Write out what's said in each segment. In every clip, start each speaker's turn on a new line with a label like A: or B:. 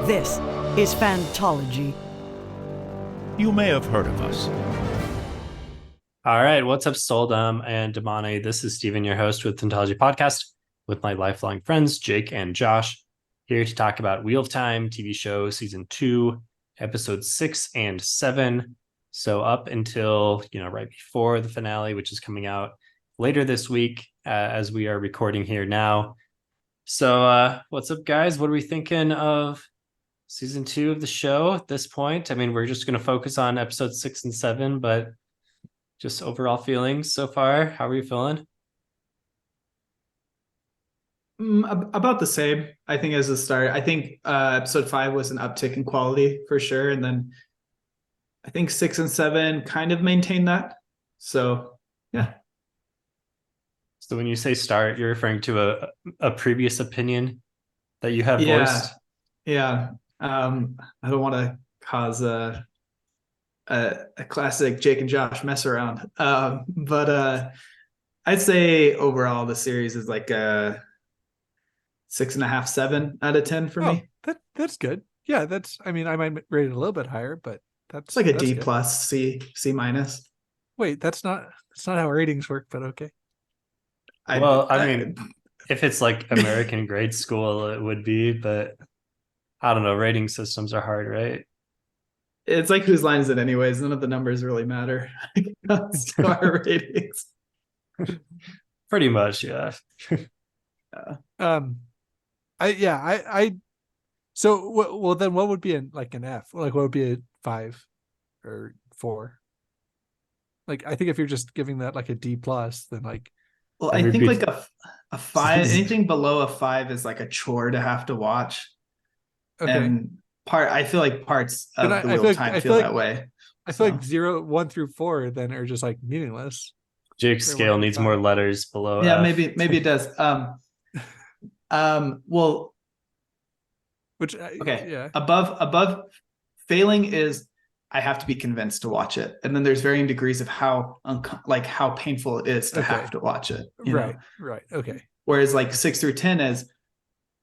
A: This is Fantology.
B: You may have heard of us.
C: All right, what's up, Soldum and Damani? This is Steven, your host with Fantology Podcast, with my lifelong friends, Jake and Josh, here to talk about Wheel of Time TV show season 2, episodes 6 and 7. So up until, right before the finale, which is coming out later this week, as we are recording here now. So what's up, guys? What are we thinking of season 2 of the show at this point? I mean, we're just going to focus on episodes 6 and 7, but just overall feelings so far. How are you feeling?
D: About the same, I think, as a start. I think episode 5 was an uptick in quality for sure. And then I think 6 and 7 kind of maintained that. So, yeah.
C: So when you say start, you're referring to a previous opinion that you have voiced?
D: Yeah. I don't want to cause a classic Jake and Josh mess around. But I'd say overall the series is like a 6.5, 7 out of 10 for me.
E: That's good. Yeah, I might rate it a little bit higher, but
D: it's like a D
E: good.
D: plus, C minus.
E: Wait, that's not how ratings work, but okay.
C: I mean, if it's like American grade school, it would be, but I don't know. Rating systems are hard, right?
D: It's like whose line is it anyways? None of the numbers really matter. Star ratings.
C: Pretty much, yeah.
E: So then what would be an F? Like what would be a 5 or 4? Like I think if you're just giving that like a D plus, then like.
D: Well, I think like a 5, anything below a 5 is like a chore to have to watch. Okay. And I feel like parts of the Wheel of Time feel that way.
E: I feel like 0, 1 through 4 then are just like meaningless.
C: Jake's scale needs more letters below.
D: Yeah,
C: F.
D: maybe it does. Well, okay. Yeah. Above failing is I have to be convinced to watch it, and then there's varying degrees of how painful it is to have to watch it.
E: Right. Okay.
D: Whereas like 6 through 10 is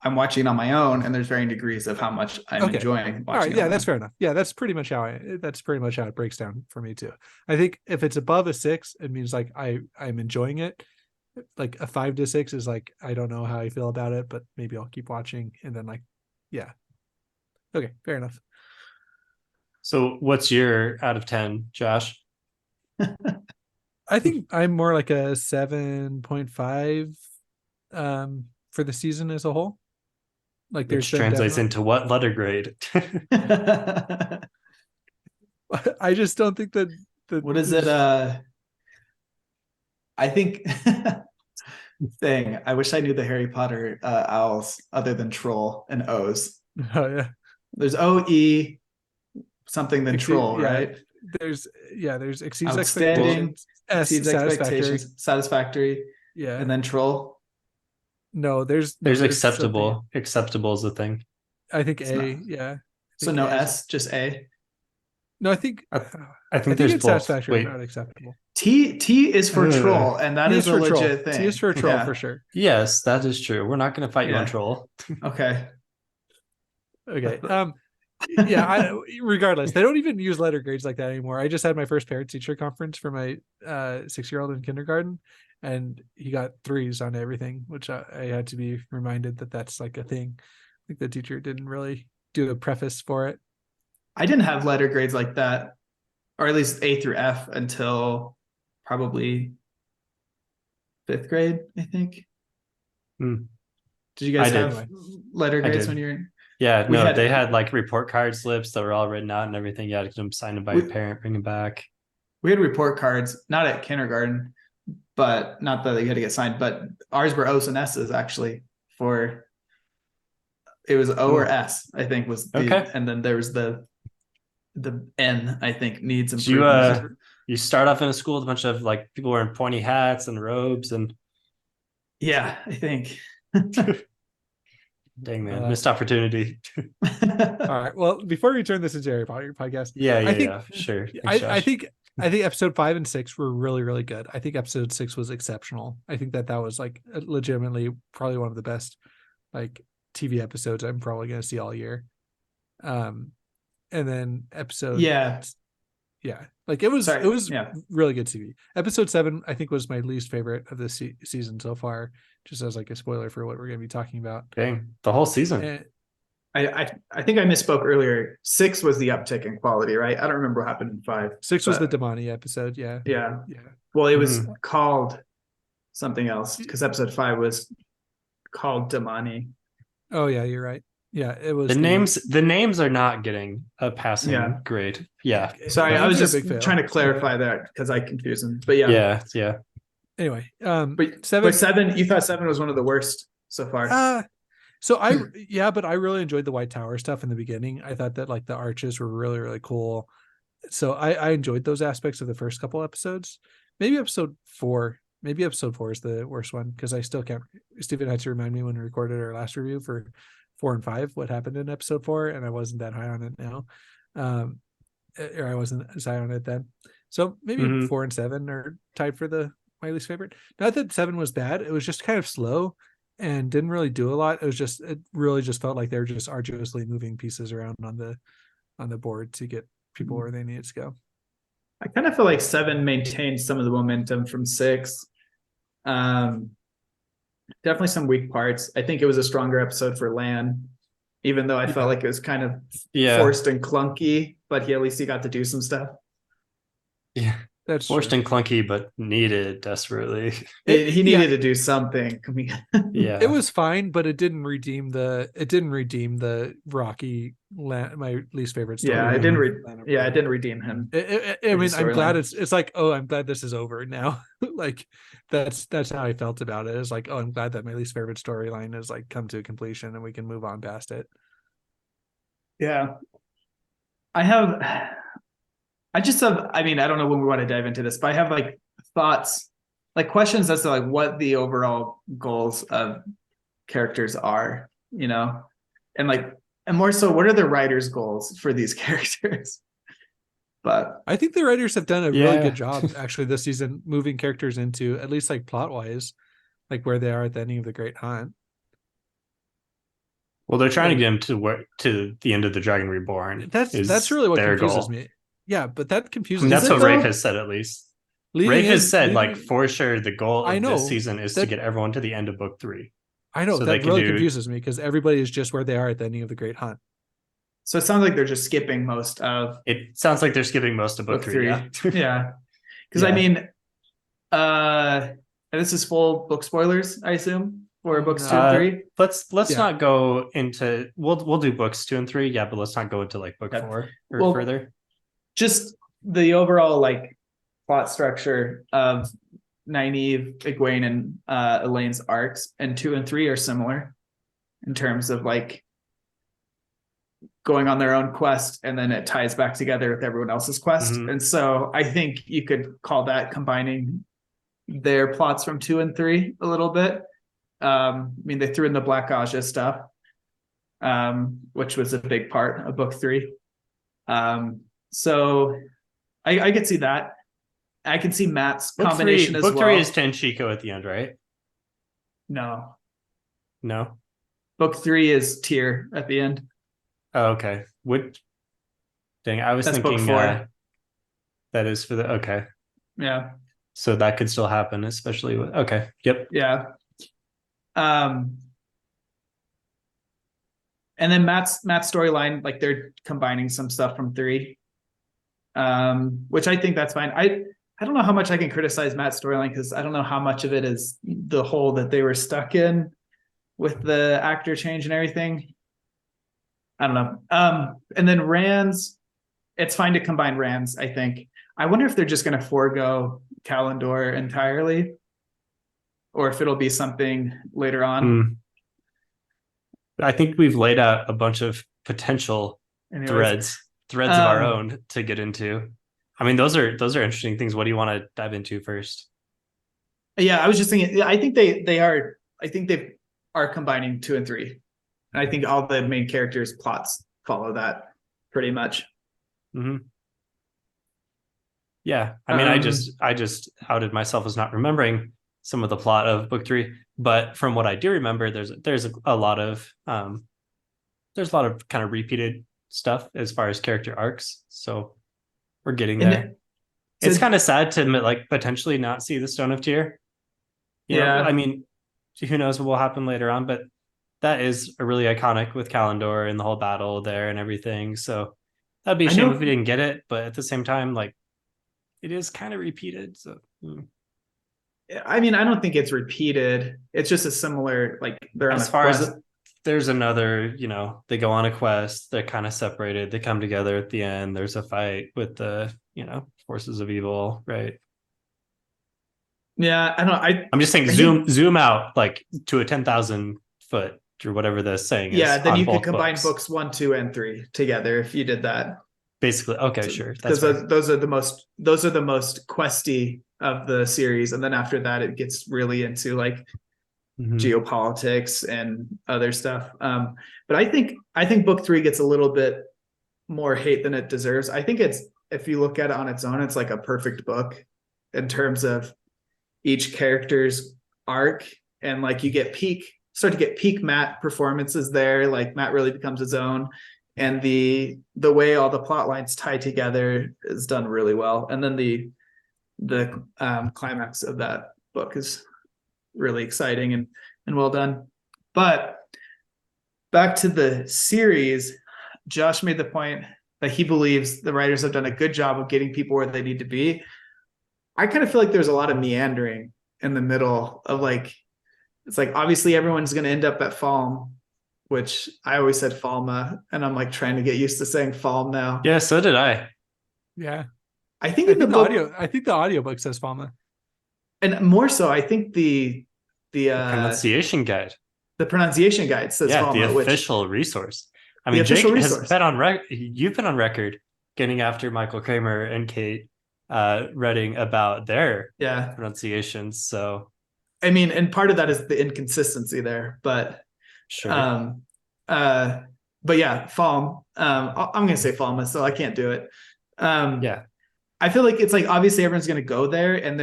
D: I'm watching it on my own, and there's varying degrees of how much I'm enjoying watching.
E: All right, yeah, that's fair enough. Yeah, that's pretty much how it breaks down for me too. I think if it's above a 6, it means like I'm enjoying it. Like a 5 to 6 is like I don't know how I feel about it, but maybe I'll keep watching, and then like, yeah, okay, fair enough.
C: So what's your out of 10, Josh?
E: I think I'm more like a 7.5 for the season as a whole. Like
C: which translates into what letter grade?
E: I just don't think that
D: what is it? I think dang, I wish I knew the Harry Potter owls other than troll and O's.
E: Oh yeah.
D: There's O-E something then troll, right?
E: There's exceeds
D: outstanding,
E: expectations,
D: satisfactory,
E: yeah,
D: and then troll.
E: No, there's
C: acceptable. Acceptable is the thing.
E: I think A, yeah.
D: So no S, just A.
E: No, I think
C: there's
E: it's
C: both.
E: satisfactory, not acceptable.
D: T is for troll, and that is a legit thing.
E: T is for troll for sure.
C: Yes, that is true. We're not going to fight you on troll.
D: Okay.
E: Regardless, they don't even use letter grades like that anymore. I just had my first parent teacher conference for my 6-year-old in kindergarten, and he got 3s on everything, which I had to be reminded that that's like a thing. I think the teacher didn't really do a preface for it.
D: I didn't have letter grades like that, or at least A through F, until probably 5th grade, I think. Did you guys have letter grades when you were?
C: Yeah, they had like report card slips that were all written out and everything. You had to get them signed by your parent, bring them back.
D: We had report cards, not at kindergarten, but not that you had to get signed, but ours were O's and S's actually. It was O or S, I think was okay. And then there was the N, I think, needs improvement.
C: You start off in a school with a bunch of like people wearing pointy hats and robes and
D: yeah, I think.
C: Dang man, missed opportunity.
E: All right. Well, before we turn this into a podcast,
C: sure.
E: I think episode 5 and 6 were really, really good. I think episode 6 was exceptional. I think that was like legitimately probably one of the best like TV episodes I'm probably going to see all year. And then episode
D: Yeah.
E: Like it was
D: Yeah.
E: really good TV. Episode 7 I think was my least favorite of this season so far, just as like a spoiler for what we're going to be talking about.
C: Dang, the whole season.
E: And
D: I think I misspoke earlier. 6 was the uptick in quality, right? I don't remember what happened in 5.
E: 6 was the Damani episode. Yeah.
D: Well, it was called something else because episode 5 was called Damani.
E: Oh yeah, you're right. Yeah, it was
C: the names are not getting a passing grade. Yeah.
D: Sorry, I was just trying to clarify that because I confused them. But yeah.
E: Anyway,
D: but 7, you thought 7 was one of the worst so far.
E: But I really enjoyed the White Tower stuff in the beginning. I thought that like the arches were really, really cool. So I enjoyed those aspects of the first couple episodes. Maybe episode 4 is the worst one because I still can't. Stephen had to remind me when we recorded our last review for 4 and 5 what happened in episode 4, and I wasn't that high on it now. Or I wasn't as high on it then. So maybe 4 and 7 are tied for my least favorite. Not that 7 was bad, it was just kind of slow and didn't really do a lot. It really just felt like they were just arduously moving pieces around on the board to get people where they needed to go.
D: I kind of feel like 7 maintained some of the momentum from 6. Definitely some weak parts. I think it was a stronger episode for Lan, even though I felt like it was kind of forced and clunky, but at least he got to do some stuff.
C: Yeah. That's forced and clunky, but needed desperately.
D: He needed to do something.
E: Yeah, it was fine, but it didn't redeem the Rocky, my least favorite story.
D: Yeah, it didn't redeem him.
E: I mean, I'm glad it's like, oh, I'm glad this is over now. Like that's how I felt about it. It's like, oh, I'm glad that my least favorite storyline has like come to completion and we can move on past it.
D: Yeah, I mean, I don't know when we want to dive into this, but I have like thoughts, like questions as to like what the overall goals of characters are, and more so, what are the writers' goals for these characters? But
E: I think the writers have done a really good job actually this season, moving characters into at least like plot wise, like where they are at the ending of the Great Hunt.
C: Well, they're trying to get him to the end of the Dragon Reborn.
E: That's really what confuses me. Yeah, but that confuses me.
C: That's what Rafe has said, at least. Rafe has said, like, for sure, the goal of this season is to get everyone to the end of book 3.
E: I know, so that really confuses me because everybody is just where they are at the ending of the Great Hunt.
D: So it sounds like they're just skipping most of...
C: It sounds like they're skipping most of book 3, yeah.
D: Yeah. Because, I mean, this is full book spoilers, I assume, for books 2 and 3.
C: Let's not go into... We'll do books 2 and 3, yeah, but let's not go into, like, book 4 or further.
D: Just the overall like plot structure of Nynaeve, Egwene, and Elaine's arcs, and 2 and 3 are similar in terms of like going on their own quest, and then it ties back together with everyone else's quest. And so I think you could call that combining their plots from 2 and 3 a little bit. I mean, they threw in the Black Aja stuff, which was a big part of book 3. So I could see that. I can see Matt's combination as well.
C: Book 3 is Tenchiko at the end, right?
D: No.
C: No?
D: Book 3 is Tyr at the end.
C: Oh, okay. Dang, I was thinking
D: book 4.
C: That is for the... Okay.
D: Yeah.
C: So that could still happen, especially with... Okay. Yep.
D: Yeah. And then Matt's storyline, like they're combining some stuff from 3. Which I think that's fine. I don't know how much I can criticize Matt's storyline because I don't know how much of it is the hole that they were stuck in with the actor change and everything. I don't know. And then Rand's, it's fine to combine Rand's, I think. I wonder if they're just going to forego Kalendor entirely, or if it'll be something later on.
C: I think we've laid out a bunch of potential threads of our own to get into. I mean, those are interesting things. What do you want to dive into first?
D: Yeah, I was just thinking, I think they are combining 2 and 3. And I think all the main characters' plots follow that pretty much.
C: Yeah. I mean, I just outed myself as not remembering some of the plot of book 3, but from what I do remember, there's a lot of kind of repeated stuff as far as character arcs. So we're getting
D: And
C: there.
D: so-
C: It's kind of sad to like potentially not see the Stone of Tyr. You know,
D: Yeah.
C: I mean, who knows what will happen later on, but that is a really iconic with Kalendor and the whole battle there and everything. So that'd be a
D: I
C: shame
D: know-
C: if we didn't get it, but at the same time, like it is kind of repeated. So
D: I mean, I don't think it's repeated. It's just a similar, like they're on
C: as
D: a
C: far
D: quest.
C: as there's another, you know, they go on a quest, they're kind of separated, they come together at the end, there's a fight with the, you know, forces of evil, right?
D: Yeah, I don't.
C: I'm just saying,
D: I
C: zoom out like to a 10,000 foot or whatever the saying is.
D: Yeah, then
C: on
D: you could
C: both
D: combine books 1, 2, and 3 together if you did that.
C: Basically, okay, sure. That's
D: Because those are the most questy of the series, and then after that, it gets really into like geopolitics and other stuff. But I think book 3 gets a little bit more hate than it deserves. I think it's, if you look at it on its own, it's like a perfect book in terms of each character's arc, and like you start to get peak Matt performances there. Like Matt really becomes his own, and the way all the plot lines tie together is done really well. And then the climax of that book is really exciting and well done. But back to the series, Josh made the point that he believes the writers have done a good job of getting people where they need to be. I kind of feel like there's a lot of meandering in the middle of like, it's like obviously everyone's going to end up at Falm, which I always said Falma, and I'm like trying to get used to saying Falm now.
C: Yeah, so did I.
E: Yeah.
D: I think in the book,
E: I think the audiobook says Falma.
D: and more so, I think the
C: pronunciation guide.
D: The pronunciation guide says
C: yeah,
D: Falma,
C: the official resource. I
D: the
C: mean, Jake
D: official
C: has
D: resource.
C: been on record. You've been on record getting after Michael Kramer and Kate Redding about their pronunciations. So,
D: I mean, and part of that is the inconsistency there, but
C: sure.
D: But yeah, Falm. I'm gonna say Falma, so I can't do it.
C: Yeah.
D: I feel like it's like obviously everyone's gonna go there, and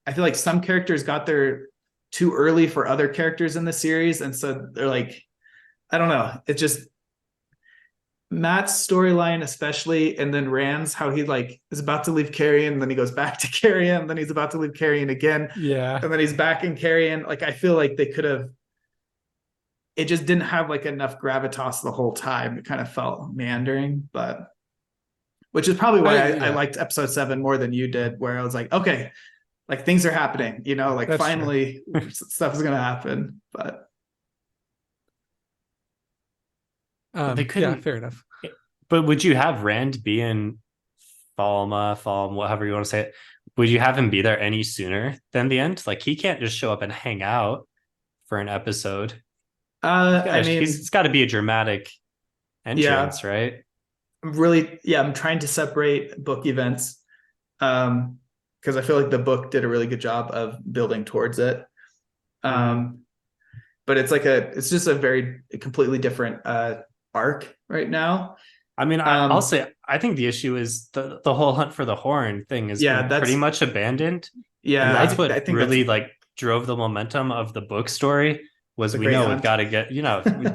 D: I feel like some characters got there too early for other characters in the series, and so they're like, I don't know. It just Matt's storyline, especially, and then Rand's, how he like is about to leave Carrion, then he goes back to Carrion, then he's about to leave Carrion again, and then he's back in Carrion. Like I feel like they could have. It just didn't have like enough gravitas the whole time. It kind of felt meandering, but which is probably why I liked episode 7 more than you did, where I was like, okay, like things are happening, you know, like that's finally stuff is going to happen, but
C: they couldn't.
E: Yeah, fair enough.
C: But would you have Rand be in Falm, whatever you want to say it? Would you have him be there any sooner than the end? Like he can't just show up and hang out for an episode.
D: I mean,
C: it's got to be a dramatic entrance, right?
D: I'm trying to separate book events because I feel like the book did a really good job of building towards it. But it's like it's just a completely different arc right now.
C: I mean, I'll say I think the issue is the whole hunt for the horn thing is pretty much abandoned.
D: Yeah,
C: and that's I think really like drove the momentum of the book story. Was we know we've got to get,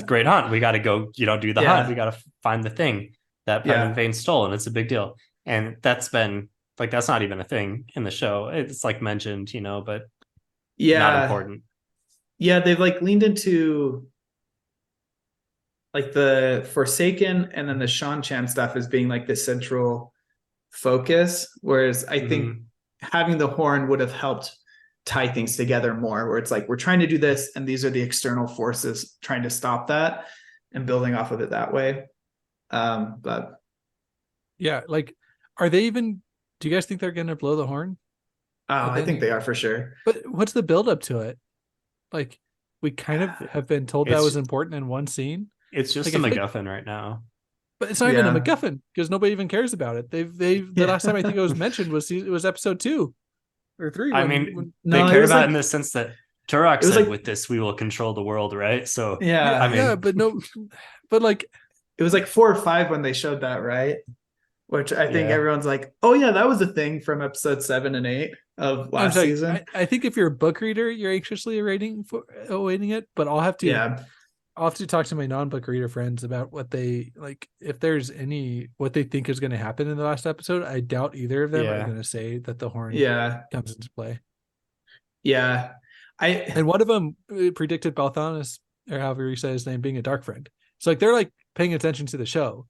C: great hunt. We got to go, do the hunt. We got to find the thing that Private Vane stole, and it's a big deal. And that's been like that's not even a thing in the show. It's like mentioned, but not important.
D: Yeah, they've like leaned into like the Forsaken and then the Shan-Chan stuff as being like the central focus, whereas I think having the horn would have helped tie things together more, where it's like we're trying to do this and these are the external forces trying to stop that and building off of it that way. But
E: yeah, like do you guys think they're gonna blow the horn?
D: I think they are for sure.
E: But what's the build up to it? Like we kind of have been told that was important in one scene.
C: It's just a MacGuffin right now.
E: But it's not even a MacGuffin because nobody even cares about it. The last time I think it was mentioned was episode 2 or 3.
C: They care about it in the sense that Turok said, with this, we will control the world, right? So
E: but like
D: it was like 4 or 5 when they showed that, right? Which I think everyone's like, oh yeah, that was a thing from episode 7 and 8 of last season.
E: I think if you're a book reader, you're anxiously awaiting it, but I'll have to I'll have to talk to my non-book reader friends about what they like, if there's what they think is going to happen in the last episode. I doubt either of them are going to say that the horn comes into play.
D: Yeah.
E: And one of them predicted Balthanus, or however you say his name, being a dark friend. So like they're like paying attention to the show.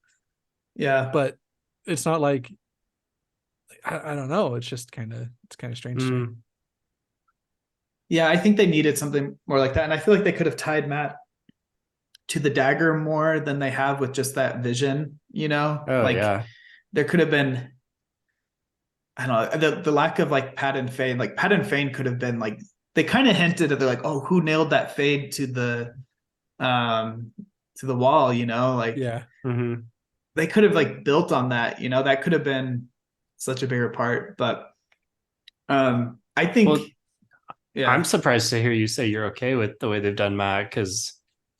D: Yeah.
E: But it's not like I don't know. It's just kind of strange to me.
D: Yeah, I think they needed something more like that. And I feel like they could have tied Matt to the dagger more than they have with just that vision, you know? There could have been, I don't know, the lack of like Pat and Fane. Like Pat and Fane could have been like, they kind of hinted that they're like, oh, who nailed that fade to the wall, you know? Like they could have like built on that, you know, that could have been such a bigger part. But I think
C: I'm surprised to hear you say you're okay with the way they've done Matt, because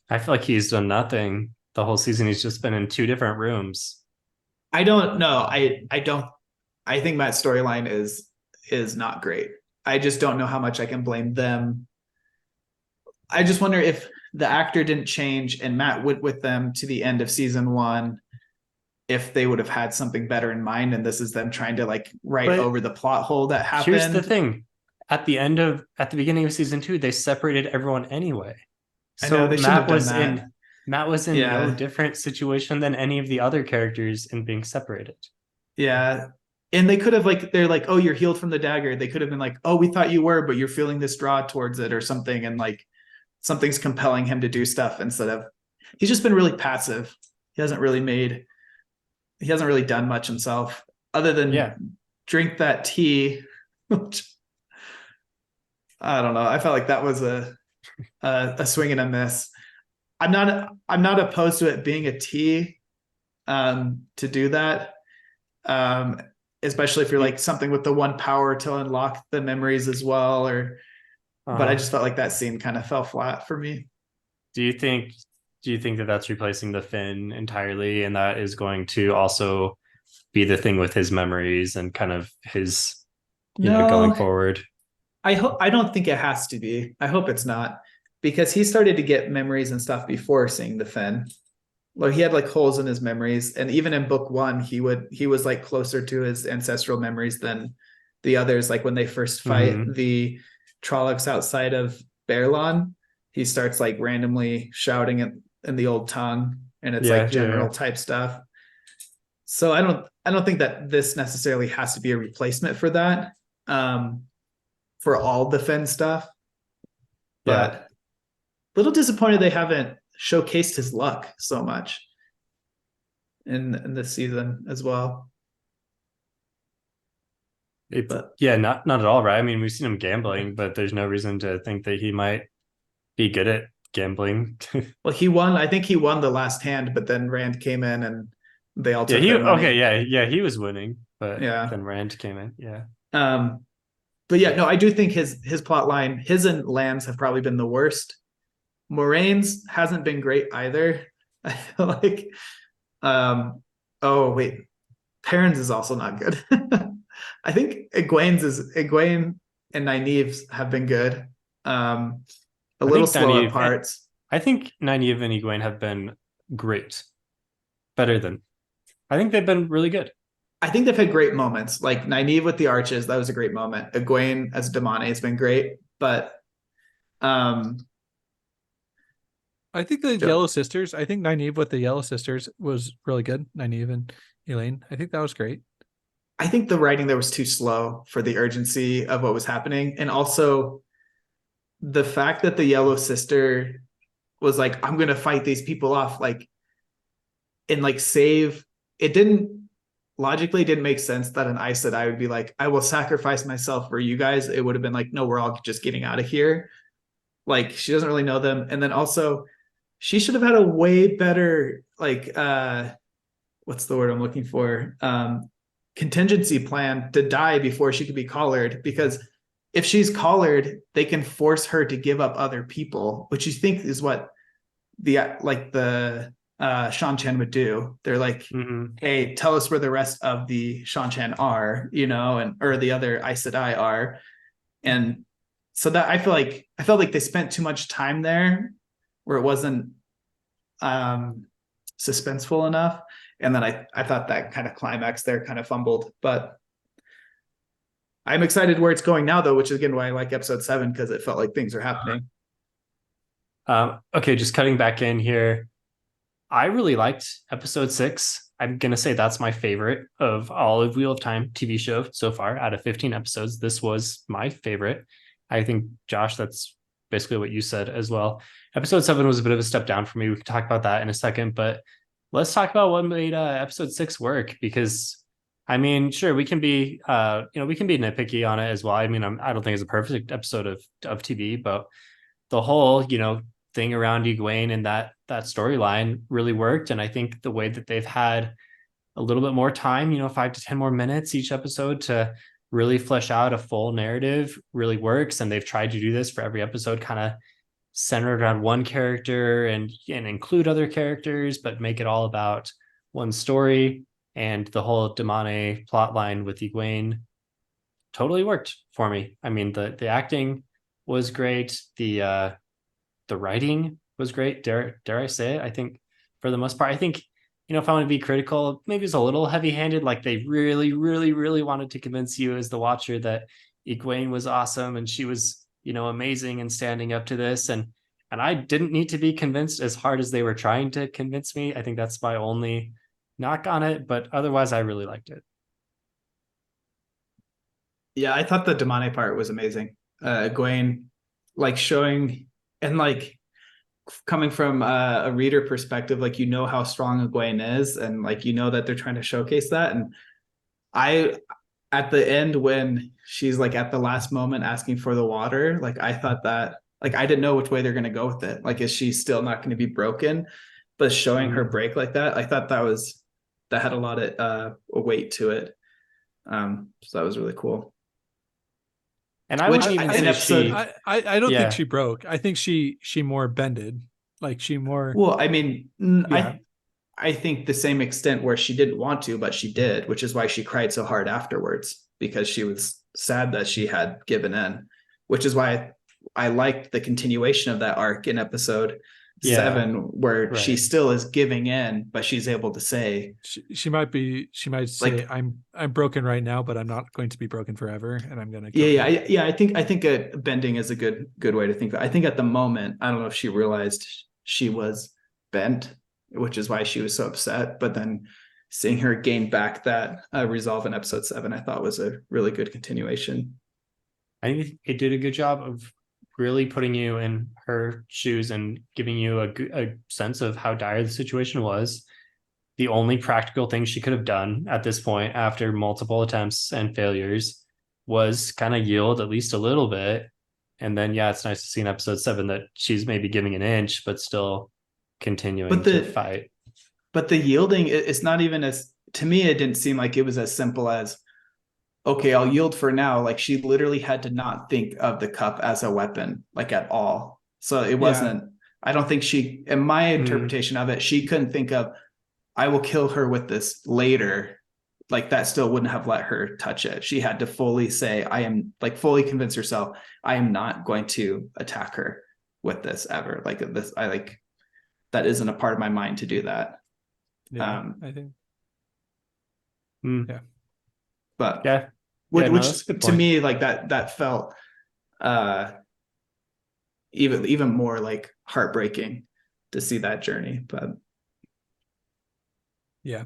C: I feel like he's done nothing the whole season. He's just been in 2 different rooms.
D: I don't know. I think Matt's storyline is not great. I just don't know how much I can blame them. I just wonder if the actor didn't change and Matt went with them to the end of season 1, if they would have had something better in mind, and this is them trying to like write over the plot hole that happened.
C: Here's the thing. At the beginning of season 2, they separated everyone anyway. So Matt was in no different situation than any of the other characters in being separated.
D: Yeah. And they could have they're like, oh, you're healed from the dagger. They could have been like, oh, we thought you were, but you're feeling this draw towards it or something. And like something's compelling him to do stuff instead of, he's just been really passive. He hasn't really done much himself other than drink that tea. I don't know. I felt like that was a swing and a miss. I'm not opposed to it being a tea to do that. Especially if you're like something with the one power to unlock the memories as well, but I just felt like that scene kind of fell flat for me.
C: Do you think that that's replacing the Finn entirely, and that is going to also be the thing with his memories and kind of his going forward?
D: I don't think it has to be. I hope it's not, because he started to get memories and stuff before seeing the Finn. Like he had like holes in his memories, and even in book 1, he was like closer to his ancestral memories than the others. Like when they first fight the Trollocs outside of Baerlon, he starts like randomly shouting in the old tongue, and it's general type stuff. So I don't think that this necessarily has to be a replacement for that. For all the Finn stuff, but a little disappointed they haven't showcased his luck so much in this season as well.
C: Not at all, right? I mean, we've seen him gambling, but there's no reason to think that he might be good at gambling.
D: Well, he won. I think he won the last hand, but then Rand came in and they all took their money.
C: He was winning, but then Rand came in.
D: But I do think his plot line, his and Lan's have probably been the worst. Moraine's hasn't been great either. I feel like, Perrin's is also not good. I think Egwene and Nynaeve's have been good. A little slow at parts.
C: I think Nynaeve and Egwene have been great. I think they've been really good.
D: I think they've had great moments, like Nynaeve with the arches. That was a great moment. Egwene as Damane has been great, but
E: I think the Yellow Sisters. I think Nynaeve with the Yellow Sisters was really good. Nynaeve and Elaine. I think that was great.
D: I think the writing there was too slow for the urgency of what was happening, and also the fact that the Yellow Sister was like, "I'm going to fight these people off," save. It logically didn't make sense that an Aes Sedai would be like, I will sacrifice myself for you guys. It would have been like, no, we're all just getting out of here. Like, she doesn't really know them. And then also, she should have had a way better, what's the word I'm looking for? Contingency plan to die before she could be collared. Because if she's collared, they can force her to give up other people, which you think is what the Shan-Chan would do. They're like, hey, tell us where the rest of the Shan-Chan are, or the other Aes Sedai are. And so that I felt like they spent too much time there where it wasn't suspenseful enough. And then I thought that kind of climax there kind of fumbled, but I'm excited where it's going now, though, which is again why I like episode 7, because it felt like things are happening.
C: Okay, just cutting back in here. I really liked episode 6. I'm going to say that's my favorite of all of Wheel of Time TV show so far. Out of 15 episodes, this was my favorite. I think, Josh, that's basically what you said as well. Episode 7 was a bit of a step down for me. We can talk about that in a second, but let's talk about what made episode 6 work, because I mean, sure, we can be we can be nitpicky on it as well. I mean, I don't think it's a perfect episode of TV, but the whole, thing around Egwene and that storyline really worked. And I think the way that they've had a little bit more time, 5 to 10 more minutes each episode to really flesh out a full narrative really works. And they've tried to do this for every episode, kind of centered around one character and include other characters, but make it all about one story. And the whole Damane plot line with Egwene totally worked for me. I mean, the acting was great. The writing was great. Dare I say it? I think for the most part, I think, if I want to be critical, maybe it's a little heavy-handed. Like they really, really, really wanted to convince you as the watcher that Egwene was awesome and she was, amazing and standing up to this. And I didn't need to be convinced as hard as they were trying to convince me. I think that's my only knock on it, but otherwise I really liked it.
D: Yeah, I thought the Damane part was amazing. Egwene, like showing, and like coming from a reader perspective, like how strong Egwene is, and like that they're trying to showcase that. And I, at the end when she's like at the last moment asking for the water, like I thought that, like I didn't know which way they're going to go with it. Like, is she still not going to be broken? But showing her break like that, I thought that had a lot of weight to it. So that was really cool.
C: And I wouldn't even say
E: I don't think she broke. I think she more bended. Like she more.
D: Well, I mean, I think the same extent where she didn't want to, but she did, which is why she cried so hard afterwards, because she was sad that she had given in, which is why I liked the continuation of that arc in episode 7, where she still is giving in, but she's able to say
E: she might say like, I'm broken right now, but I'm not going to be broken forever, and I'm gonna
D: I think bending is a good way to think of it. I think at the moment, I don't know if she realized she was bent, which is why she was so upset, but then seeing her gain back that resolve in episode 7, I thought was a really good continuation.
C: I think it did a good job of really putting you in her shoes and giving you a sense of how dire the situation was. The only practical thing she could have done at this point, after multiple attempts and failures, was kind of yield at least a little bit. And then, it's nice to see in episode 7 that she's maybe giving an inch, but still continuing to fight.
D: But the yielding, it's not even as, to me, it didn't seem like it was as simple as, okay, I'll yield for now. Like she literally had to not think of the cup as a weapon, like at all. So it wasn't, I don't think she, in my interpretation of it, she couldn't think of, I will kill her with this later. Like that still wouldn't have let her touch it. She had to fully say, fully convince herself, I am not going to attack her with this ever. Like this, that isn't a part of my mind to do that.
E: I think.
D: Yeah. But which to me, like that felt even more like heartbreaking to see that journey. But
E: I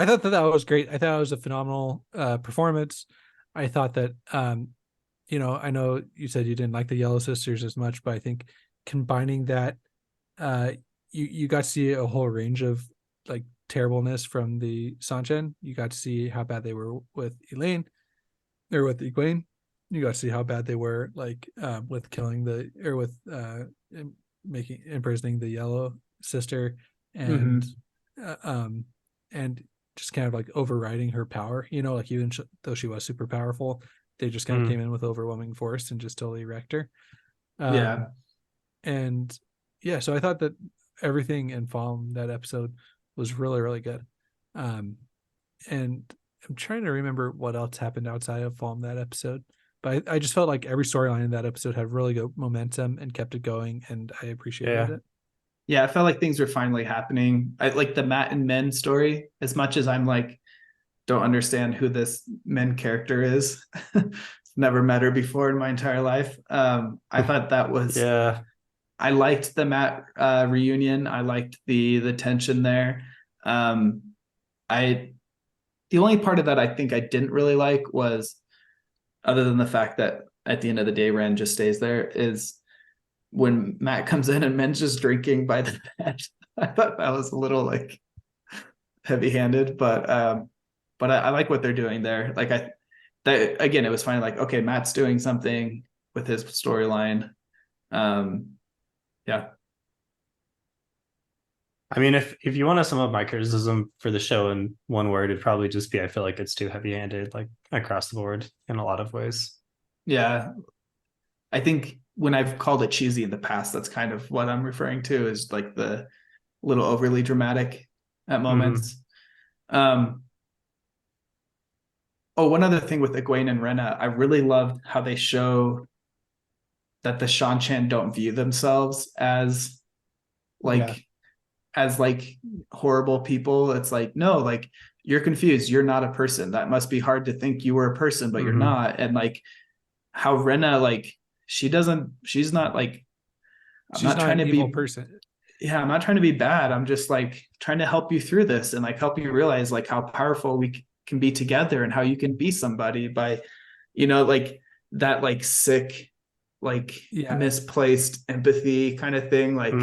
E: thought that was great. I thought it was a phenomenal performance. I thought that I know you said you didn't like the Yellow Sisters as much, but I think combining that, you got to see a whole range of like terribleness from the Sanchen. You got to see how bad they were with Elaine, or with Egwene. You got to see how bad they were like with killing imprisoning the Yellow Sister, and and just kind of like overriding her power. Like even though she was super powerful, they just kind of came in with overwhelming force and just totally wrecked her. So I thought that everything in Falm, that episode, was really, really good. And I'm trying to remember what else happened outside of Falm that episode, but I just felt like every storyline in that episode had really good momentum and kept it going, and I appreciated it.
D: Yeah, I felt like things were finally happening. I like the Matt and Men story as much as I'm like, don't understand who this Men character is. Never met her before in my entire life. I thought that was,
C: Yeah.
D: I liked the Matt reunion. I liked the tension there. Um, I the only part of that I think I didn't really like was, other than the fact that at the end of the day Ren just stays there, is when Matt comes in and Men's just drinking by the bed. I thought that was a little like heavy-handed, but I like what they're doing there. Like that again, it was finally like, okay, Matt's doing something with his storyline. Yeah.
C: I mean, if you want to sum up my criticism for the show in one word, it'd probably just be I feel like it's too heavy-handed, like across the board in a lot of ways.
D: Yeah. I think when I've called it cheesy in the past, that's kind of what I'm referring to, is like the little overly dramatic at moments. Um, oh, one other thing with Egwene and Rena, I really loved how they show that the Shan don't view themselves as like
E: Yeah.
D: as like horrible people. It's like, no, like you're confused. You're not a person. That must be hard to think you were a person, but you're not. And like how Rena, like she's not like, I'm
E: She's
D: not
E: not
D: trying
E: an
D: to
E: evil
D: be,
E: person.
D: yeah, I'm not trying to be bad. I'm just like trying to help you through this and like help you realize like how powerful we can be together and how you can be somebody by, like that like sick, like
E: Yeah.
D: misplaced empathy kind of thing. Like,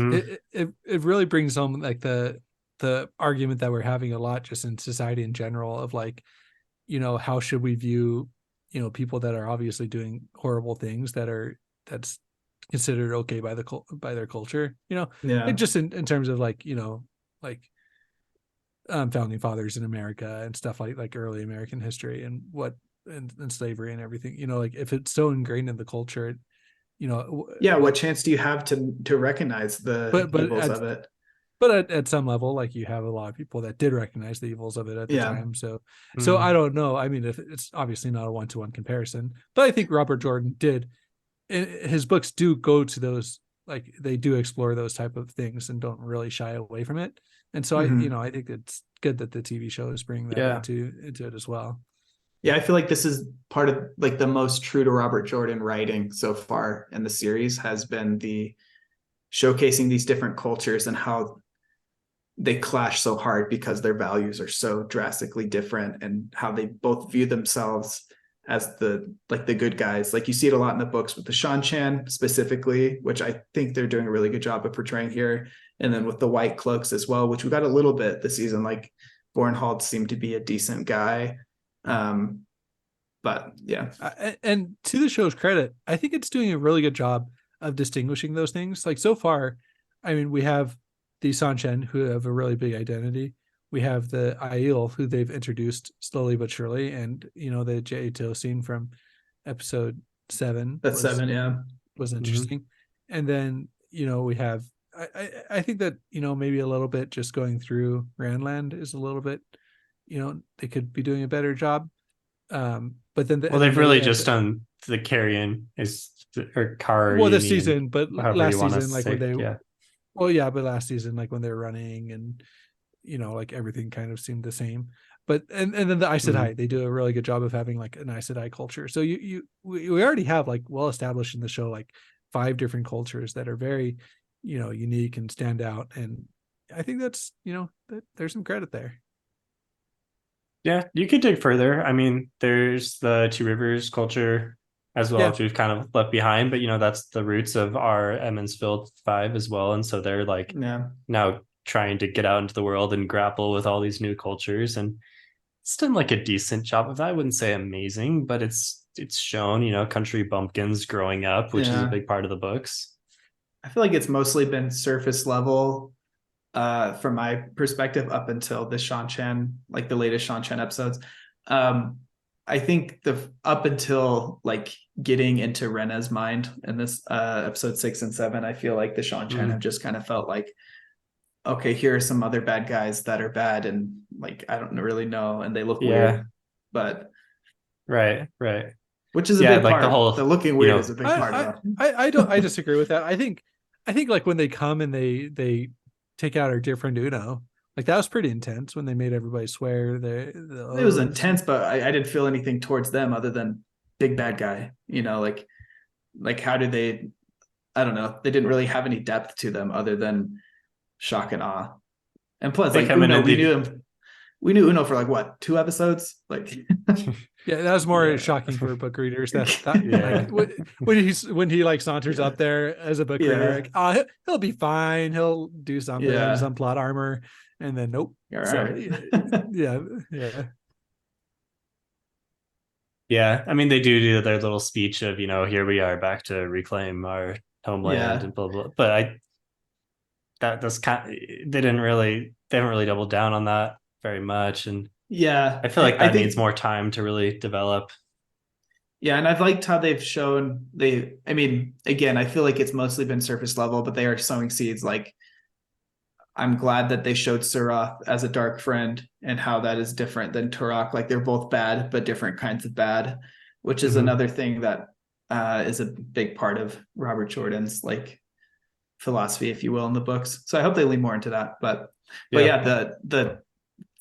E: It really brings home like the argument that we're having a lot just in society in general of like, how should we view, people that are obviously doing horrible things that's considered okay by by their culture, like
D: yeah,
E: just in terms of like, like founding fathers in America and stuff like early American history and and slavery and everything, like if it's so ingrained in the culture,
D: yeah. What
E: like,
D: chance do you have to recognize the
E: but
D: evils of it?
E: at some level, like you have a lot of people that did recognize the evils of it at the
D: Yeah,
E: time. So I don't know. I mean, if it's obviously not a one-to-one comparison, but I think Robert Jordan did. His books do go to those, like they do explore those type of things and don't really shy away from it. And so
D: mm-hmm.
E: I think it's good that the TV show is bringing that
C: Yeah.
E: into it as well.
D: Yeah. I feel like this is part of like the most true to Robert Jordan writing so far in the series has been the showcasing these different cultures and how they clash so hard because their values are so drastically different, and how they both view themselves as the good guys. Like you see it a lot in the books with the Shan specifically, which I think they're doing a really good job of portraying here. And then with the White Cloaks as well, which we got a little bit this season. Like Bornhold seemed to be a decent guy. But yeah.
E: And to the show's credit, I think it's doing a really good job of distinguishing those things. Like so far, I mean, we have the Sanchen who have a really big identity. We have the Aiel who they've introduced slowly but surely, and the Jaito scene from episode 7
D: That's 7, yeah.
E: was interesting. And then we have I think that maybe a little bit just going through Randland is a little bit, they could be doing a better job. But then
C: they've really just done the carrion or car.
E: Well, this season, but
C: last
E: season, like when they,
C: yeah.
E: Well, yeah, but last season, like when they're running and like everything kind of seemed the same. But and then the Aes Sedai, they do a really good job of having like an Aes Sedai culture. So we already have like well established in the show like 5 different cultures that are very unique and stand out, and I think that's that there's some credit there.
C: Yeah, you could dig further. I mean, there's the Two Rivers culture as well,
E: Yeah.
C: which we've kind of left behind, but that's the roots of our Emmonsfield 5 as well. And so they're like now trying to get out into the world and grapple with all these new cultures. And it's done like a decent job of that. I wouldn't say amazing, but it's shown, country bumpkins growing up, which is a big part of the books.
D: I feel like it's mostly been surface level from my perspective up until the Shan, like the latest Shan episodes. I think the up until like getting into Rena's mind in this episode 6 and 7, I feel like the Shan have just kind of felt like, okay, here are some other bad guys that are bad, and like I don't really know, and they look weird, but
C: right,
D: which is a big part. The looking weird is a big part.
E: I disagree with that. I think I think like when they come and they take out our dear friend Uno, like that was pretty intense when they made everybody swear the
D: It was
E: oaths.
D: intense, but I didn't feel anything towards them other than big bad guy. Like how did they? I don't know. They didn't really have any depth to them other than shock and awe. And plus,
C: They
D: like
C: come in
D: Uno,
C: and
D: we knew him. We knew Uno for like what, 2 episodes? Like,
E: Yeah, that was more
C: Yeah.
E: shocking for book readers. That
C: Yeah.
E: like when he like saunters up there as a book reader,
D: Yeah.
E: like he'll be fine. He'll do something,
D: Yeah.
E: some plot armor, and then nope.
D: All
E: So
D: right.
E: yeah.
C: Yeah, I mean they do their little speech of here we are back to reclaim our homeland
D: Yeah.
C: and blah blah. But that's kind. They haven't really doubled down on that very much, and
D: Yeah.
C: I feel like
D: I
C: that needs
D: think,
C: more time to really develop.
D: yeah, and I've liked how they've shown I mean, again, I feel like it's mostly been surface level, but they are sowing seeds. Like, I'm glad that they showed Surath as a dark friend and how that is different than Turok. Like, they're both bad, but different kinds of bad, which is another thing that is a big part of Robert Jordan's like philosophy, if you will, in the books. So I hope they lean more into that. But yeah, the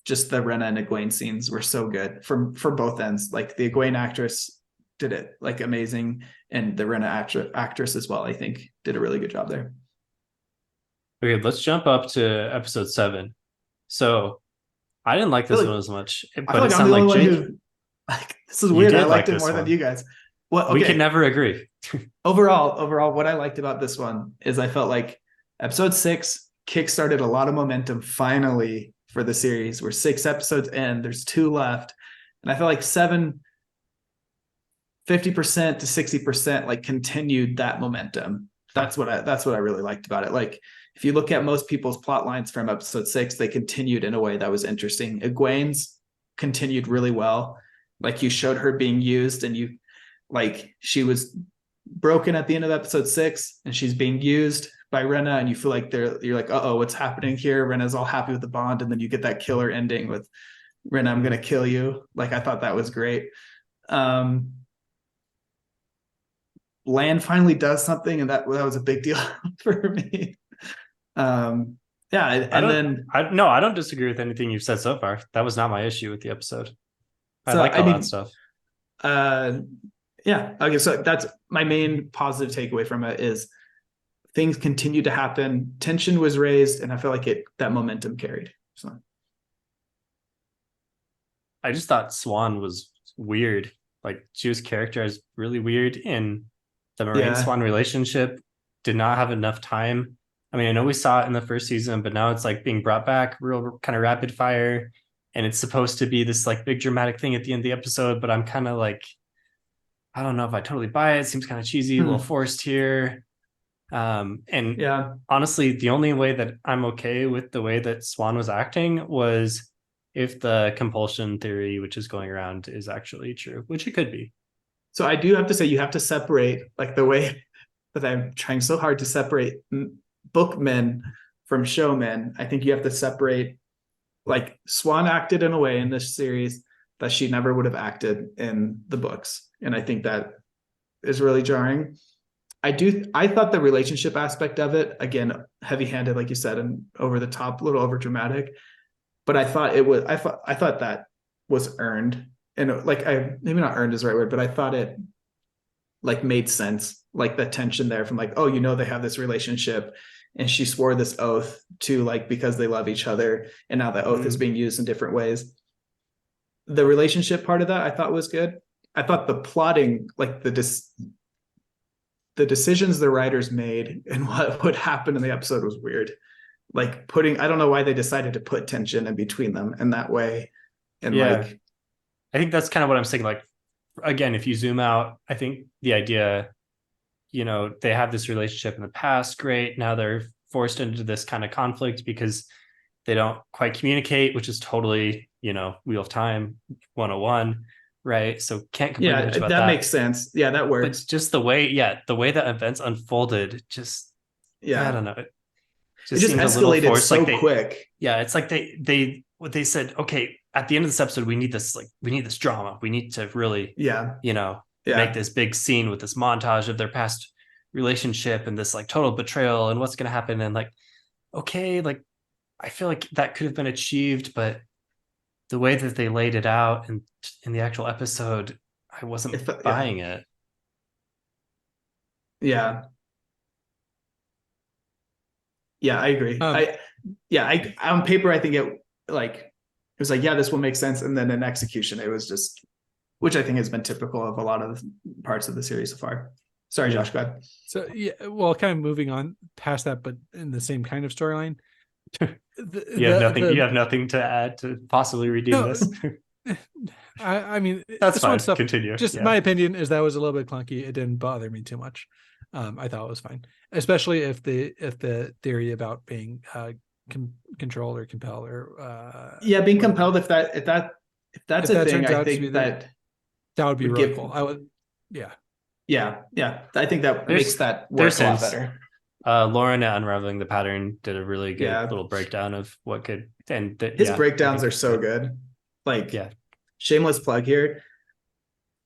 D: just the Rena and Egwene scenes were so good for both ends. Like the Egwene actress did it like amazing, and the Rena actress as well, I think, did a really good job there.
C: Okay, let's jump up to episode 7. So I didn't like this
D: Really?
C: one as much,
D: I
C: but
D: feel like
C: it
D: I'm the
C: sounded
D: only
C: like
D: one
C: Jake.
D: who like this is weird.
C: did
D: I liked
C: like
D: it
C: this
D: more than
C: one.
D: you guys. Well,
C: We
D: okay.
C: can never agree.
D: Overall, what I liked about this one is I felt like episode 6 kickstarted a lot of momentum finally for the series. We're 6 episodes in, there's 2 left. And I felt like 7, 50% to 60% like continued that momentum. That's what I really liked about it. Like, if you look at most people's plot lines from episode 6, they continued in a way that was interesting. Egwene's continued really well. Like, you showed her being used, and you like she was broken at the end of episode 6, and she's being used by Rena, and you feel like you're like, uh-oh, what's happening here? Rena's all happy with the bond, and then you get that killer ending with Rena, I'm gonna kill you. Like, I thought that was great. Land finally does something, and that was a big deal for me. Yeah, and
C: I don't disagree with anything you've said so far. That was not my issue with the episode. I
D: so
C: like
D: I
C: all that
D: mean,
C: stuff.
D: yeah, okay, so that's my main positive takeaway from it is things continue to happen, tension was raised, and I feel like that momentum carried. So
C: I just thought Swan was weird. Like, she was characterized really weird, in the Moraine Swan relationship did not have enough time. I mean, I know we saw it in the first season, but now it's like being brought back real kind of rapid fire, and it's supposed to be this like big dramatic thing at the end of the episode, but I'm kind of like, I don't know if I totally buy it. It seems kind of cheesy, a little forced here. And
D: yeah,
C: honestly, the only way that I'm okay with the way that Swan was acting was if the compulsion theory, which is going around, is actually true, which it could be.
D: so I do have to say, you have to separate, like, the way that I'm trying so hard to separate bookmen from showmen. I think you have to separate, like, Swan acted in a way in this series that she never would have acted in the books, and I think that is really jarring. I thought the relationship aspect of it, again, heavy-handed, like you said, and over the top, a little over dramatic, but I thought that was earned, and like, maybe not earned is the right word, but I thought it like made sense, like the tension there from like, oh, they have this relationship, and she swore this oath to, like, because they love each other, and now the oath is being used in different ways. The relationship part of that I thought was good. I thought the plotting, like the decisions the writers made and what would happen in the episode was weird. Like, I don't know why they decided to put tension in between them in that way. And like,
C: I think that's kind of what I'm saying. Like, again, if you zoom out, I think the idea, they have this relationship in the past, great. Now they're forced into this kind of conflict because they don't quite communicate, which is totally, Wheel of Time 101, right? So can't complain much about that.
D: That makes sense. Yeah, that works.
C: But just the way that events unfolded, just, I don't know. It
D: just escalated so quick.
C: Yeah, it's like they said, okay, at the end of this episode, we need this drama. We need to really, make this big scene with this montage of their past relationship and this like total betrayal and what's going to happen. And like, okay, like I feel like that could have been achieved, but the way that they laid it out in the actual episode, I wasn't buying it.
D: Yeah. Yeah, I agree. I on paper, I think it was like, yeah, this will make sense. And then in execution, it was just, which I think has been typical of a lot of parts of the series so far. Sorry, Josh, go ahead.
E: So yeah, well, kind of moving on past that, but in the same kind of storyline.
C: You have nothing to add to possibly redeem this.
E: I mean,
C: that's fine. Stuff, continue.
E: Just my opinion is that was a little bit clunky. It didn't bother me too much. I thought it was fine, especially if the theory about being controlled or compelled or
D: being compelled. If that's a thing, I think that
E: would be really cool. I would, yeah.
D: I think that makes that work a lot better.
C: Lauren at Unraveling the Pattern did a really good little breakdown of what could, and
D: his breakdowns are so good. Like, shameless plug here.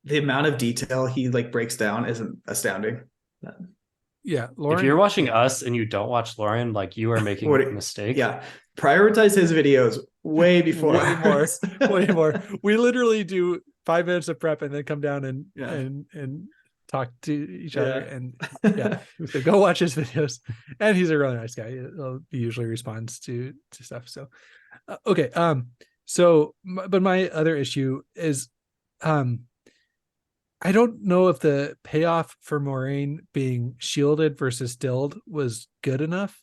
D: The amount of detail he like breaks down isn't astounding.
E: Yeah, Lauren,
C: if you're watching us and you don't watch Lauren, like you are making a mistake.
D: Yeah, prioritize his videos way before
E: way more. We literally do 5 minutes of prep and then come down and talk to each other, and so go watch his videos. And he's a really nice guy. He usually responds to stuff. So okay, but my other issue is I don't know if the payoff for Moraine being shielded versus stilled was good enough.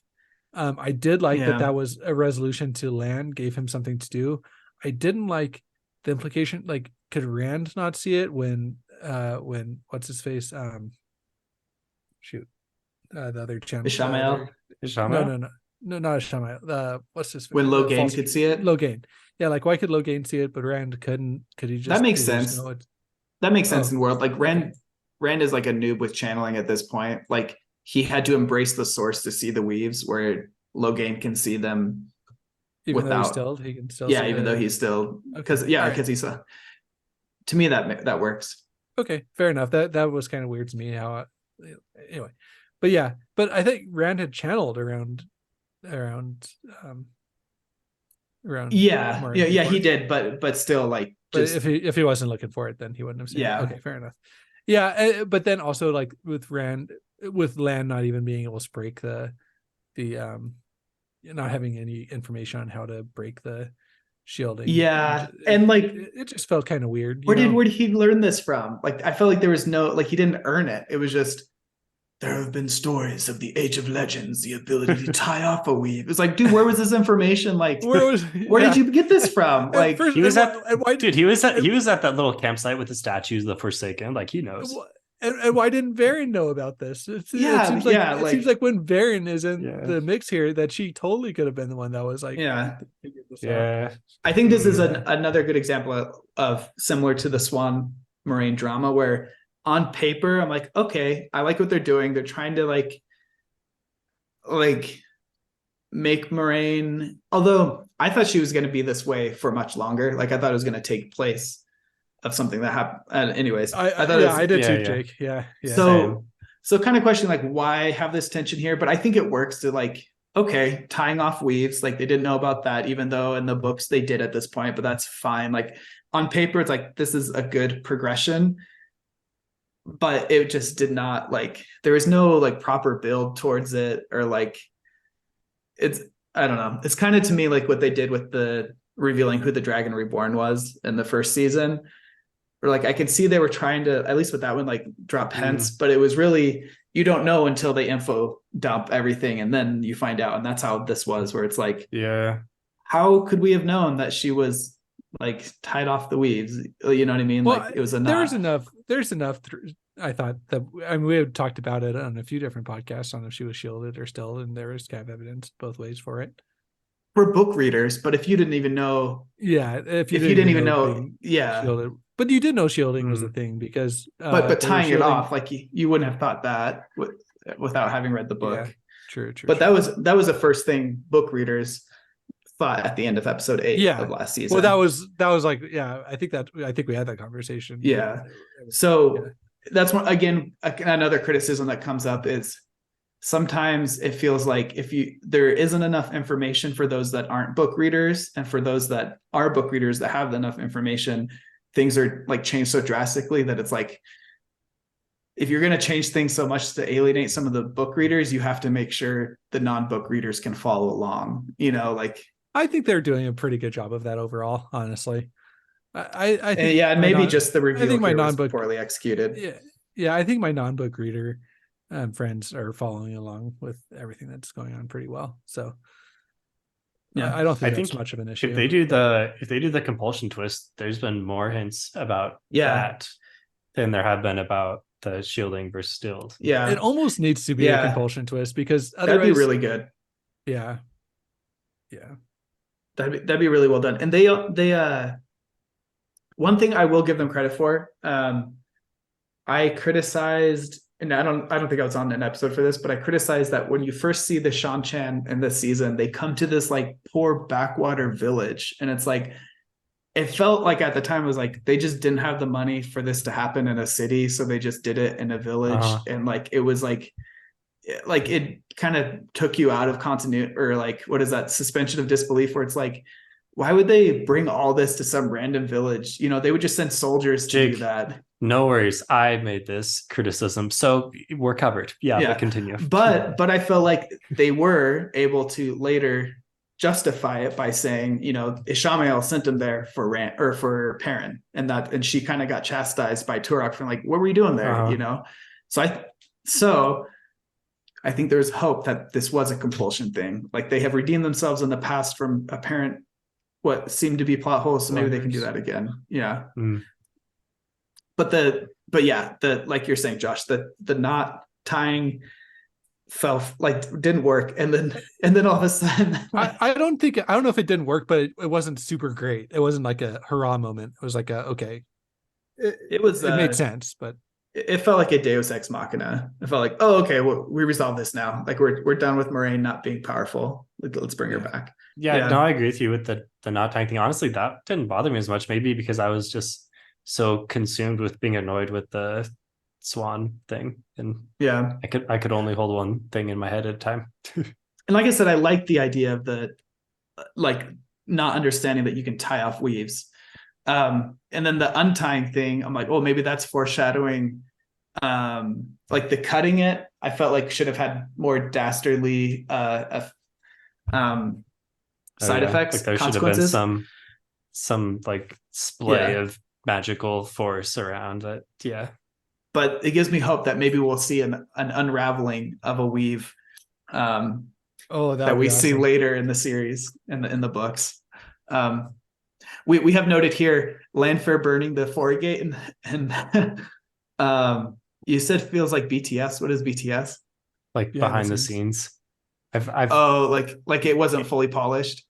E: I did like that was a resolution to Lan, gave him something to do. I didn't like the implication, like, could Rand not see it when what's his face? The other channel.
D: Ishamael?
E: No, not Ishamael. What's his face?
D: When Logain could see it?
E: Logain. Yeah, like why could Logain see it, but Rand couldn't? Could he just?
D: That makes sense. That makes sense in the world. Like Rand is like a noob with channeling at this point. Like he had to embrace the source to see the weaves, where Logain can see them
E: even though he's stilled. He can still.
D: Yeah, even though he's still because he's. To me, that works.
E: Okay, fair enough. That was kind of weird to me. Anyway, but I think Rand had channeled around.
D: He did, but still, like,
E: just, but if he wasn't looking for it, then he wouldn't have seen it. Okay, fair enough. But then also, like, with Lan not even being able to break the not having any information on how to break the shielding.
D: And like
E: it just felt kind of weird.
D: Where did he learn this from? Like, I felt like there was no, like, he didn't earn it. It was just, there have been stories of the Age of Legends, the ability to tie off a weave. It was like, dude, where was this information? Like, where did you get this from? Like,
C: he was at that little campsite with the statues of the Forsaken. Like, he knows.
E: And why didn't Varian know about this? It seems like when Varian is in the mix here, that she totally could have been the one that was like,
D: I think this is another good example of similar to the Swan Moraine drama, where on paper I'm like, okay, I like what they're doing. They're trying to like make Moraine, although I thought she was going to be this way for much longer. Like, I thought it was going to take place of something that happened. Anyways, I thought
E: I did too, Jake. Yeah.
D: So kind of question, like, why have this tension here? But I think it works to, like, okay, tying off weaves, like, they didn't know about that, even though in the books they did at this point, but that's fine. Like, on paper, it's like, this is a good progression, but it just did not, like, there was no like proper build towards it, or like, I don't know. It's kind of, to me, like what they did with the revealing who the Dragon Reborn was in the first season. Or like, I could see they were trying to, at least with that one, like, drop hints, but it was really, you don't know until they info dump everything and then you find out. And that's how this was, where it's like, how could we have known that she was like tied off the weaves? You know what I mean? Well, like, it was enough.
E: There's enough. I thought that, I mean, we had talked about it on a few different podcasts on if she was shielded or still, and there was kind of evidence both ways for it.
D: For book readers, but if you didn't even know,
E: if you
D: didn't even know,
E: shielded. But you did know shielding was the thing, because
D: but tying it off, like, you wouldn't have thought that without having read the book.
E: True.
D: But that was the first thing book readers thought at the end of episode 8 of last season.
E: Well, that was like, I think we had that conversation.
D: So that's one, again, another criticism that comes up is sometimes it feels like there isn't enough information for those that aren't book readers, and for those that are book readers that have enough information, things are like changed so drastically that it's like, if you're going to change things so much to alienate some of the book readers, you have to make sure the non-book readers can follow along, like.
E: I think they're doing a pretty good job of that overall, honestly. I think,
D: yeah, and maybe just the review
E: my
D: was poorly executed.
E: Yeah, I think my non-book reader friends are following along with everything that's going on pretty well. So yeah, I don't think that's much of an issue.
C: If they do the compulsion twist, there's been more hints about that than there have been about the shielding versus stilled.
D: Yeah,
E: it almost needs to be a compulsion twist, because otherwise
D: that'd be really good.
E: Yeah,
D: that'd be really well done. And they one thing I will give them credit for, I criticized, and I don't think I was on an episode for this, but I criticized that when you first see the Shan Chan in this season, they come to this like poor backwater village, and it's like, it felt like at the time it was like they just didn't have the money for this to happen in a city, so they just did it in a village. And like it was like it kind of took you out of continuity, or like, what is that, suspension of disbelief, where it's like, why would they bring all this to some random village? They would just send soldiers to do that.
C: No worries, I made this criticism, so we're covered. But continue.
D: But I felt like they were able to later justify it by saying, Ishamael sent him there for Perrin, and she kind of got chastised by Turok for like, what were you doing there? So I think there's hope that this was a compulsion thing. Like, they have redeemed themselves in the past from apparent what seemed to be plot holes, so maybe they can do that again. But the like you're saying, Josh, the knot tying didn't work, and then all of a sudden
E: I don't know if it didn't work, but it wasn't super great. It wasn't like a hurrah moment. It was like okay, it made sense, but
D: it felt like a Deus Ex Machina. It felt like, oh, okay, well, we resolved this now. Like, we're done with Moraine not being powerful. Let's bring her back.
C: No, I agree with you with the knot tying thing. Honestly, that didn't bother me as much, maybe because I was just so consumed with being annoyed with the swan thing, and I could only hold one thing in my head at a time.
D: And like I said, I like the idea of the not understanding that you can tie off weaves, and then the untying thing, I'm like, oh, maybe that's foreshadowing, like the cutting it, I felt like should have had more dastardly side effects,
C: like there should have been some like splay of magical force around it.
D: But it gives me hope that maybe we'll see an unraveling of a weave that we see later in the series, in the books. We have noted here Lanfear burning the Foray Gate, and you said feels like BTS. What is BTS?
C: Like behind the scenes. I've
D: like it wasn't fully polished.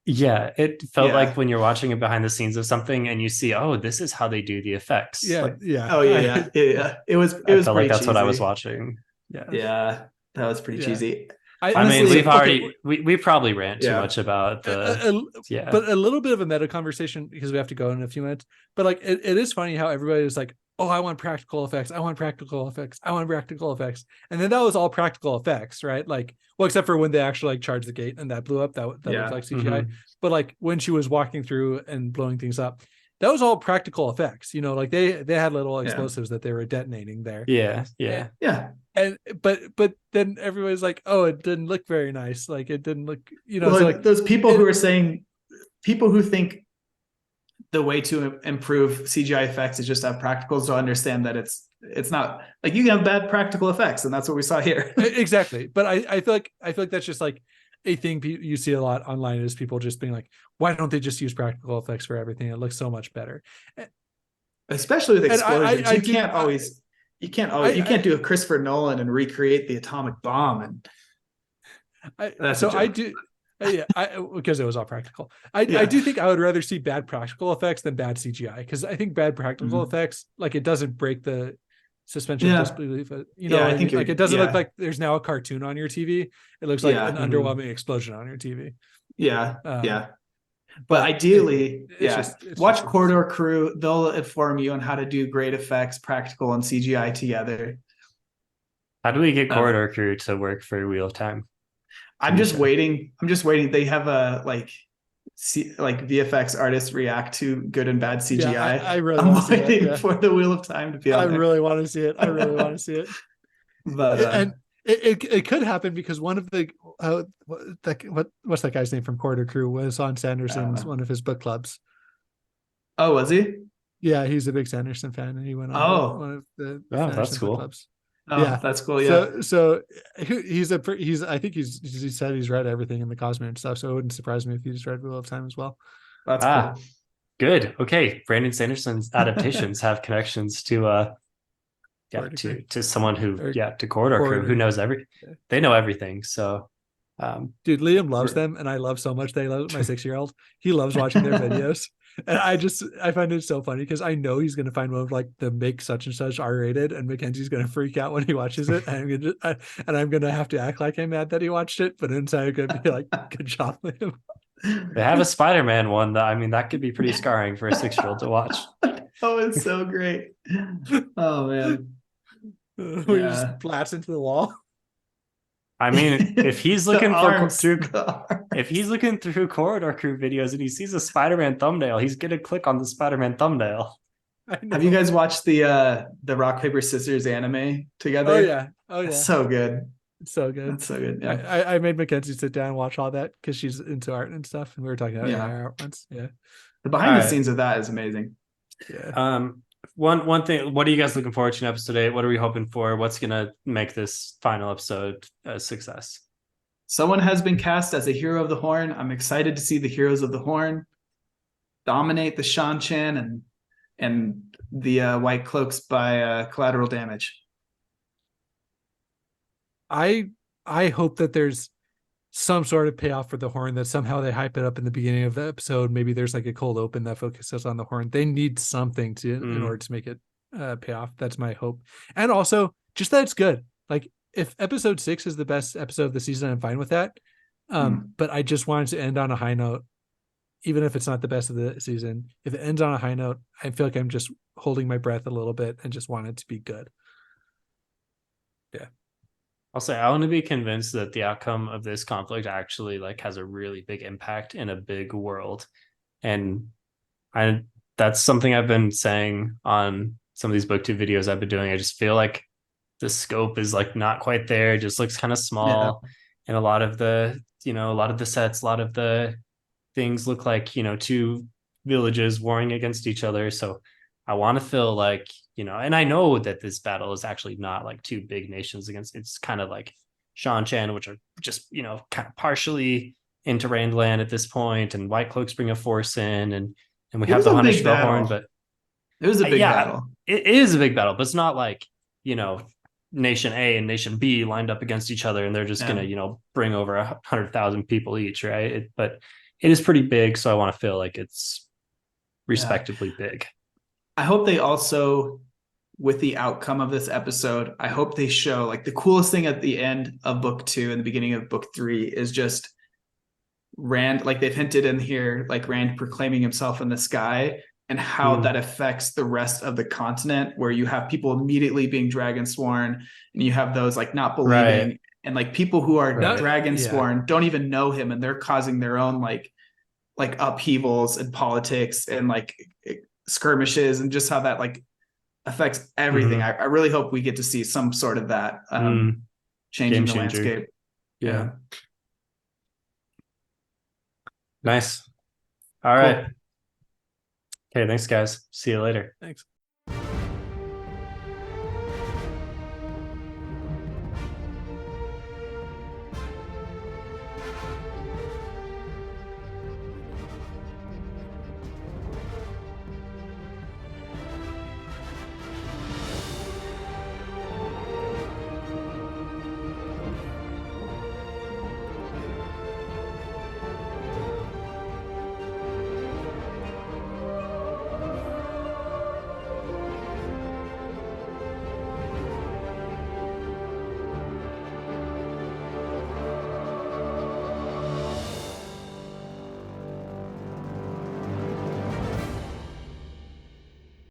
C: Yeah, it felt like when you're watching it behind the scenes of something and you see, oh, this is how they do the effects.
D: Oh yeah. It was
C: felt like that's
D: cheesy.
C: what I was watching.
D: Yeah, that was pretty cheesy.
C: I mean, we probably rant too much about the
E: but a little bit of a meta conversation, because we have to go in a few minutes. But like it is funny how everybody is like, oh, I want practical effects. I want practical effects. I want practical effects. And then that was all practical effects, right? Like, well, except for when they actually like charged the gate and that blew up, that looked like CGI. Mm-hmm. But like when she was walking through and blowing things up, that was all practical effects. Like they had little explosives that they were detonating there.
D: Yeah.
E: And but then everybody's like, oh, it didn't look very nice. Like it didn't look,
D: well, so like those people who are saying, people who think the way to improve CGI effects is just to have practicals, to understand that it's not like you can have bad practical effects, and that's what we saw here.
E: Exactly. But I feel like that's just like a thing you see a lot online, is people just being like, why don't they just use practical effects for everything? It looks so much better.
D: Especially with explosions. You can't do a Christopher Nolan and recreate the atomic bomb. Because it was all practical. I do think I would rather see bad practical effects than bad CGI, because I think bad practical effects, like, it doesn't break the suspension of disbelief. I think like it doesn't look like there's now a cartoon on your TV. It looks like an underwhelming explosion on your TV. But ideally, watch
E: just
D: Corridor Crew. They'll inform you on how to do great effects, practical, and CGI together.
C: How do we get Corridor Crew to work for Wheel of Time?
D: I'm just waiting. They have a like VFX artists react to good and bad CGI.
E: Yeah, I really want to see that. Yeah.
D: For the Wheel of Time to be on
E: I
D: there.
E: really want to see it. I really want to see it.
D: But
E: and it could happen because one of the what's that guy's name from Corridor Crew was on Sanderson's one of his book clubs.
D: Oh, was he?
E: Yeah, he's a big Sanderson fan, and he went on one of the
C: that's cool.
E: book clubs.
D: Oh, yeah, that's cool. Yeah.
E: So he's I think he said he's read everything in the Cosmere and stuff. So it wouldn't surprise me if he's read Wheel of Time as well.
D: That's cool.
C: Good. Okay. Brandon Sanderson's adaptations have connections to to someone who to Corridor Crew who knows they know everything. So
E: dude, Liam loves them, and I love so much. They love my 6-year-old. He loves watching their videos. And I find it so funny because I know he's gonna find one of like the make such and such R-rated, and Mackenzie's gonna freak out when he watches it, and I'm gonna have to act like I'm mad that he watched it, but inside I'm gonna be like, "Good job, Liam."
C: They have a Spider-Man one that could be pretty scarring for a 6-year-old to watch.
D: Oh, it's so great. Oh man,
E: he just blats into the wall.
C: I mean, if he's looking through Corridor Crew videos and he sees a Spider-Man thumbnail, he's gonna click on the Spider-Man thumbnail.
D: Have you guys watched the rock paper scissors anime together?
E: Oh yeah,
D: it's so good.
E: It's so good.
D: It's so good. Yeah,
E: I made Mackenzie sit down and watch all that because she's into art and stuff, and we were talking about art once. Yeah,
D: the behind the scenes of that is amazing.
E: Yeah.
C: One thing, what are you guys looking forward to in episode 8? What are we hoping for? What's gonna make this final episode a success?
D: Someone has been cast as a hero of the Horn. I'm excited to see the heroes of the Horn dominate the Shan-Chan and the White Cloaks by collateral damage.
E: I hope that there's some sort of payoff for the Horn, that somehow they hype it up in the beginning of the episode. Maybe there's like a cold open that focuses on the Horn. They need something in order to make it pay off. That's my hope. And also just that it's good. Like if episode 6 is the best episode of the season, I'm fine with that. But I just wanted to end on a high note, even if it's not the best of the season. If it ends on a high note, I feel like I'm just holding my breath a little bit and just want it to be good. Yeah.
C: I'll say I want to be convinced that the outcome of this conflict actually like has a really big impact in a big world. And that's something I've been saying on some of these booktube videos I've been doing. I just feel like the scope is like not quite there. It just looks kind of small. And a lot of the sets, a lot of the things look like, two villages warring against each other. So I want to feel like, and I know that this battle is actually not like two big nations against, it's kind of like Shan-Chan, which are just, kind of partially into Randland at this point, and White Cloaks bring a force in, and we have the Hunnish Horn, but
D: it was a big battle.
C: It is a big battle, but it's not like, Nation A and Nation B lined up against each other and they're just gonna, bring over 100,000 people each, right? But it is pretty big, so I want to feel like it's respectively big.
D: I hope they also, with the outcome of this episode, I hope they show like the coolest thing at the end of book 2 and the beginning of book 3 is just Rand, like they've hinted in here, like Rand proclaiming himself in the sky, and how that affects the rest of the continent, where you have people immediately being dragon sworn and you have those like not believing, and like people who are dragon sworn don't even know him, and they're causing their own like upheavals in politics and like skirmishes, and just how that like affects everything. I really hope we get to see some sort of that changing the landscape.
C: Yeah. Nice. All right. Okay, thanks guys. See you later.
E: Thanks.